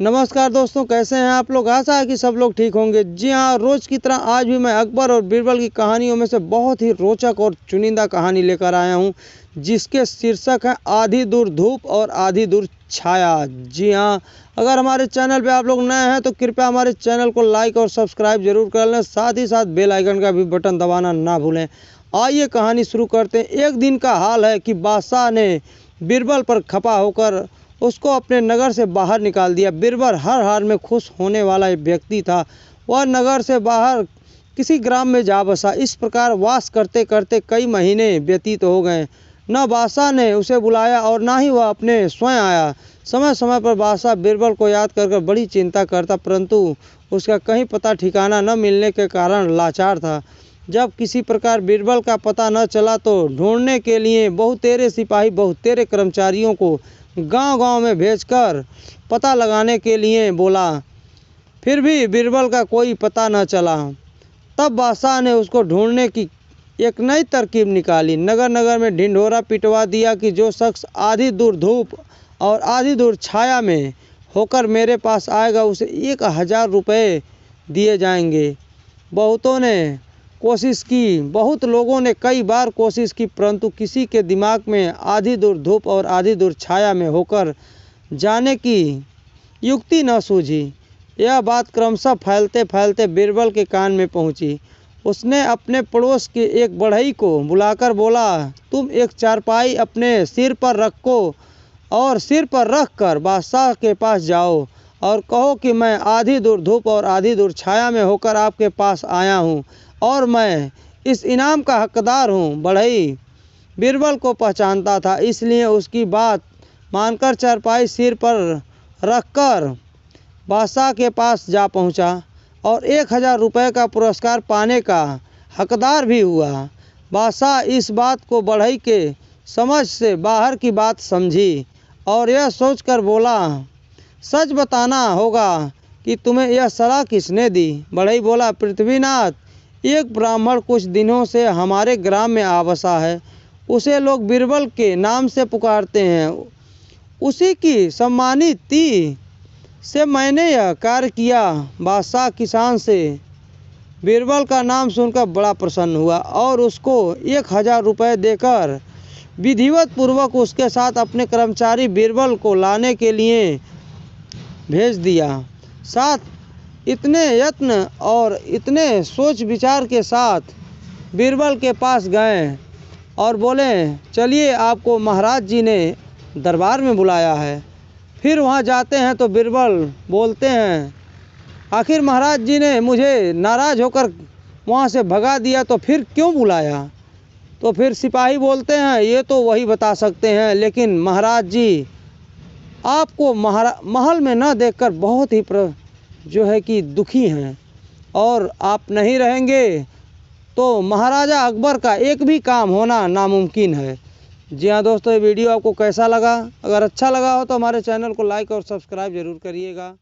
नमस्कार दोस्तों, कैसे हैं आप लोग। आशा है कि सब लोग ठीक होंगे। जी हाँ, रोज़ की तरह आज भी मैं अकबर और बीरबल की कहानियों में से बहुत ही रोचक और चुनिंदा कहानी लेकर आया हूँ, जिसके शीर्षक है आधी दूर धूप और आधी दूर छाया। जी हाँ, अगर हमारे चैनल पे आप लोग नए हैं तो कृपया हमारे चैनल को लाइक और सब्सक्राइब जरूर कर लें, साथ ही साथ बेल आइकन का भी बटन दबाना ना भूलें। आइए कहानी शुरू करते हैं। एक दिन का हाल है कि बादशाह ने बीरबल पर खपा होकर उसको अपने नगर से बाहर निकाल दिया। बीरबल हर हाल में खुश होने वाला एक व्यक्ति था। वह नगर से बाहर किसी ग्राम में जा बसा। इस प्रकार वास करते करते कई महीने व्यतीत हो गए। न बादशाह ने उसे बुलाया और ना ही वह अपने स्वयं आया। समय समय पर बादशाह बीरबल को याद कर बड़ी चिंता करता, परंतु उसका कहीं पता ठिकाना न मिलने के कारण लाचार था। जब किसी प्रकार बीरबल का पता न चला तो ढूंढने के लिए बहुतेरे सिपाही बहुतेरे कर्मचारियों को गांव-गांव में भेजकर पता लगाने के लिए बोला। फिर भी बीरबल का कोई पता न चला। तब बादशाह ने उसको ढूंढने की एक नई तरकीब निकाली। नगर नगर में ढिंढोरा पिटवा दिया कि जो शख्स आधी दूर धूप और आधी दूर छाया में होकर मेरे पास आएगा उसे 1000 रुपये दिए जाएंगे। बहुतों ने कोशिश की, बहुत लोगों ने कई बार कोशिश की, परंतु किसी के दिमाग में आधी दूर धूप और आधी दूर छाया में होकर जाने की युक्ति न सूझी। यह बात क्रमशः फैलते फैलते बीरबल के कान में पहुंची। उसने अपने पड़ोस के एक बढ़ई को बुलाकर बोला, तुम एक चारपाई अपने सिर पर रखो और सिर पर रख कर बादशाह के पास जाओ और कहो कि मैं आधी दूर धूप और आधी दूर छाया में होकर आपके पास आया हूँ और मैं इस इनाम का हकदार हूँ। बढ़ई बीरबल को पहचानता था, इसलिए उसकी बात मानकर चारपाई सिर पर रखकर बादशाह के पास जा पहुँचा और 1000 रुपये का पुरस्कार पाने का हकदार भी हुआ। बादशाह इस बात को बढ़ई के समझ से बाहर की बात समझी और यह सोचकर बोला, सच बताना होगा कि तुम्हें यह सलाह किसने दी। बढ़ई बोला, पृथ्वीनाथ, एक ब्राह्मण कुछ दिनों से हमारे ग्राम में आ बसा है। उसे लोग बीरबल के नाम से पुकारते हैं। उसी की सम्मानिति से मैंने यह कार्य किया। बादशाह किसान से बीरबल का नाम सुनकर बड़ा प्रसन्न हुआ और उसको 1000 रुपये देकर विधिवत पूर्वक उसके साथ अपने कर्मचारी बीरबल को लाने के लिए भेज दिया। साथ इतने यत्न और इतने सोच विचार के साथ बीरबल के पास गए और बोले, चलिए आपको महाराज जी ने दरबार में बुलाया है। फिर वहाँ जाते हैं तो बीरबल बोलते हैं, आखिर महाराज जी ने मुझे नाराज़ होकर वहाँ से भगा दिया तो फिर क्यों बुलाया। तो फिर सिपाही बोलते हैं, ये तो वही बता सकते हैं, लेकिन महाराज जी आपको महल में न देखकर बहुत ही जो है कि दुखी हैं और आप नहीं रहेंगे तो महाराजा अकबर का एक भी काम होना नामुमकिन है। जी हाँ दोस्तों, ये वीडियो आपको कैसा लगा। अगर अच्छा लगा हो तो हमारे चैनल को लाइक और सब्सक्राइब ज़रूर करिएगा।